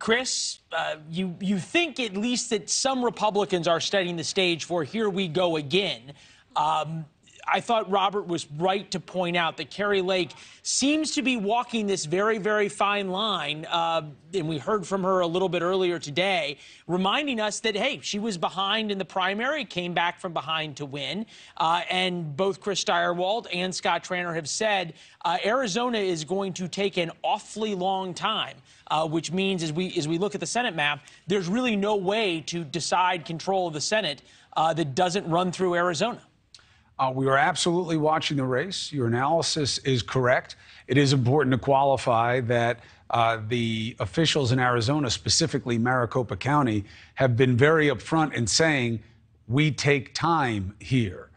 Chris, you think at least that some Republicans are setting the stage for here we go again. I thought Robert was right to point out that Kari Lake seems to be walking this very, very fine line, and we heard from her a little bit earlier today, reminding us that, hey, she was behind in the primary, came back from behind to win, and both Chris Stirewalt and Scott Tranter have said Arizona is going to take an awfully long time, which means as we look at the Senate map, there's really no way to decide control of the Senate that doesn't run through Arizona. We are absolutely watching the race. Your analysis is correct. It is important to qualify that the officials in Arizona, specifically Maricopa County, have been very upfront in saying, we take time here.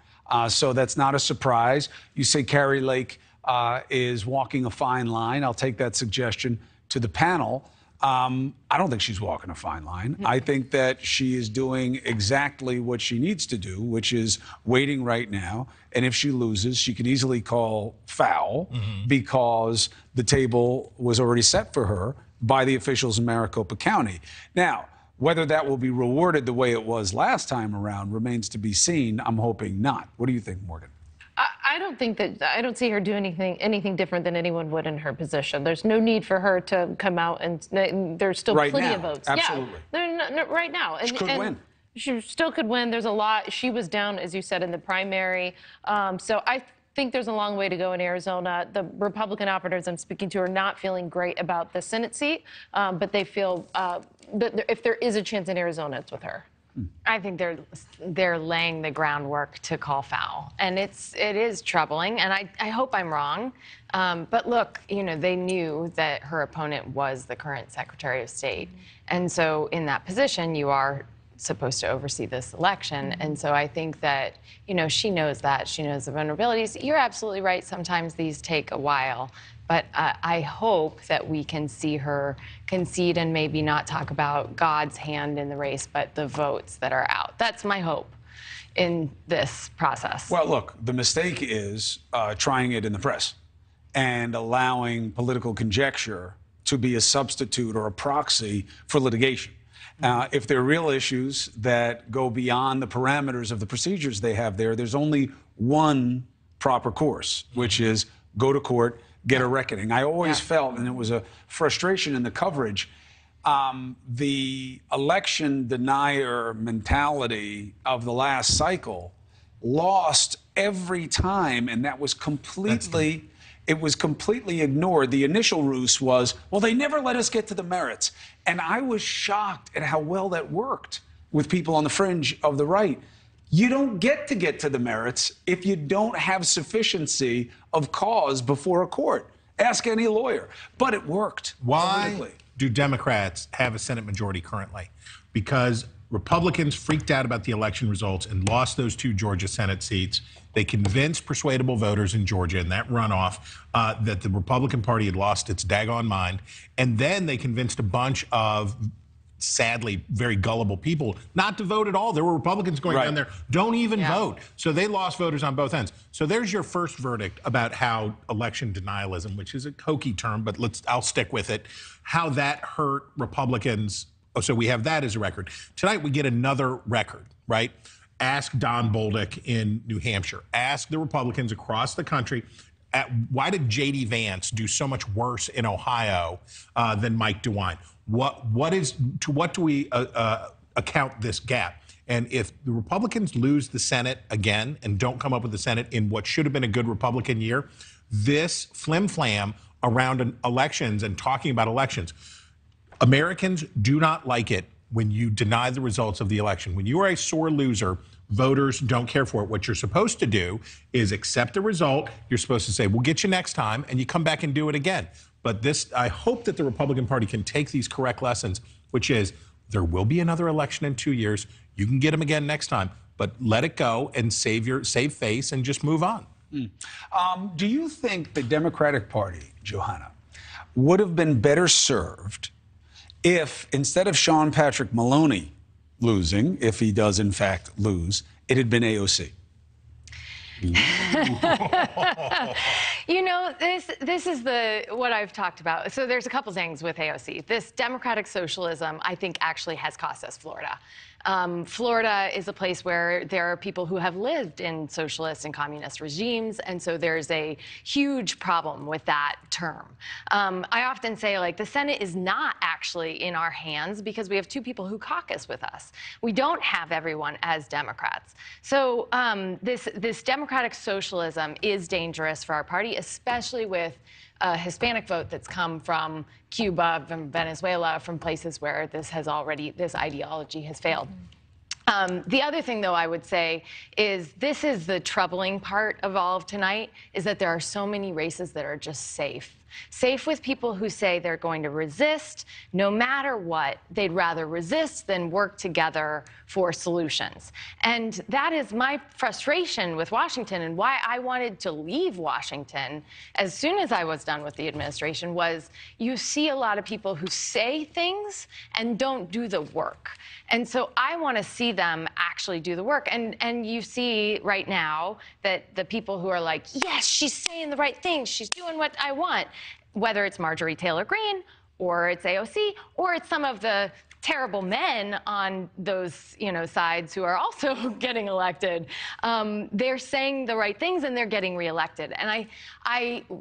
So that's not a surprise. You say Kari Lake is walking a fine line. I'll take that suggestion to the panel. I don't think she's walking a fine line. I think that she is doing exactly what she needs to do, which is waiting right now. And if she loses, she can easily call foul because the table was already set for her by the officials in Maricopa County. Now, whether that will be rewarded the way it was last time around remains to be seen. I'm hoping not. What do you think, Morgan? I don't see her doing anything different than anyone would in her position. There's no need for her to come out and there's still plenty of votes. Absolutely. Yeah, right now. She could win. She still could win. There's a lot. She was down, as you said, in the primary. So I think there's a long way to go in Arizona. The Republican operatives I'm speaking to are not feeling great about the Senate seat, but they feel that if there is a chance in Arizona, it's with her. I think they're laying the groundwork to call foul, and it is troubling. And I hope I'm wrong, but look, you know, they knew that her opponent was the current Secretary of State, and so in that position, you are supposed to oversee this election. And so I think that, you know, she knows that. She knows the vulnerabilities. You're absolutely right. Sometimes these take a while. But I hope that we can see her concede and maybe not talk about God's hand in the race, but the votes that are out. That's my hope in this process. Well, look, the mistake is trying it in the press and allowing political conjecture to be a substitute or a proxy for litigation. If there are real issues that go beyond the parameters of the procedures they have there, there's only one proper course, which is go to court, get a reckoning. I always felt, and it was a frustration in the coverage, the election denier mentality of the last cycle lost every time, and that was completely, it was completely ignored. The initial ruse was, well, they never let us get to the merits. And I was shocked at how well that worked with people on the fringe of the right. You don't get to the merits if you don't have sufficiency of cause before a court. Ask any lawyer. But it worked. Why do Democrats have a Senate majority currently? Because Republicans freaked out about the election results and lost those 2 Georgia Senate seats. They convinced persuadable voters in Georgia in that runoff that the Republican Party had lost its daggone mind. And then they convinced a bunch of sadly very gullible people not to vote at all. There were Republicans going down there, don't even vote. So they lost voters on both ends. So there's your first verdict about how election denialism, which is a hokey term, but I'll stick with it, how that hurt Republicans. Oh, so we have that as a record. Tonight we get another record, right? Ask Don Bolduc in New Hampshire. Ask the Republicans across the country. Why did J.D. Vance do so much worse in Ohio than Mike DeWine? To what do we account this gap? And if the Republicans lose the Senate again and don't come up with the Senate in what should have been a good Republican year, this flim-flam around elections and talking about elections, Americans do not like it when you deny the results of the election. When you are a sore loser, voters don't care for it. What you're supposed to do is accept the result. You're supposed to say, we'll get you next time, and you come back and do it again. But this, I hope that the Republican Party can take these correct lessons, which is there will be another election in 2 years. You can get them again next time, but let it go and save face and just move on. Do you think the Democratic Party, Johanna, would have been better served if instead of Sean Patrick Maloney losing, if he does in fact lose, it had been AOC? You know, this is what I've talked about. So there's a couple things with AOC. This democratic socialism, I think, actually has cost us Florida. Florida is a place where there are people who have lived in socialist and communist regimes, and so there's a huge problem with that term. I often say, like, the Senate is not actually in our hands because we have two people who caucus with us. We don't have everyone as Democrats. So this democratic socialism is dangerous for our party, especially with a Hispanic vote that's come from Cuba, from Venezuela, from places where this ideology has failed. The other thing, though, I would say is this is the troubling part of all of tonight, is that there are so many races that are just safe. Safe with people who say they're going to resist no matter what. They'd rather resist than work together for solutions. And that is my frustration with Washington, and why I wanted to leave Washington as soon as I was done with the administration was you see a lot of people who say things and don't do the work. And so I want to see them actually do the work. And you see right now that the people who are like, yes, she's saying the right thing, she's doing what I want, whether it's Marjorie Taylor Greene or it's AOC or it's some of the terrible men on those, sides who are also getting elected. They're saying the right things and they're getting reelected. And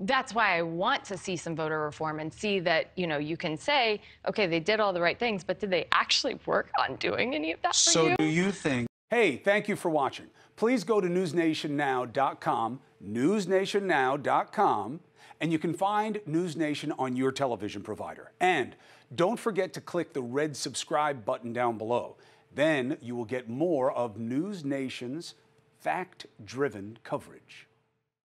that's why I want to see some voter reform and see that, you can say, okay, they did all the right things, but did they actually work on doing any of that for you? So do you think... Hey, thank you for watching. Please go to newsnationnow.com, newsnationnow.com, and you can find NewsNation on your television provider. And don't forget to click the red subscribe button down below. Then you will get more of NewsNation's fact-driven coverage.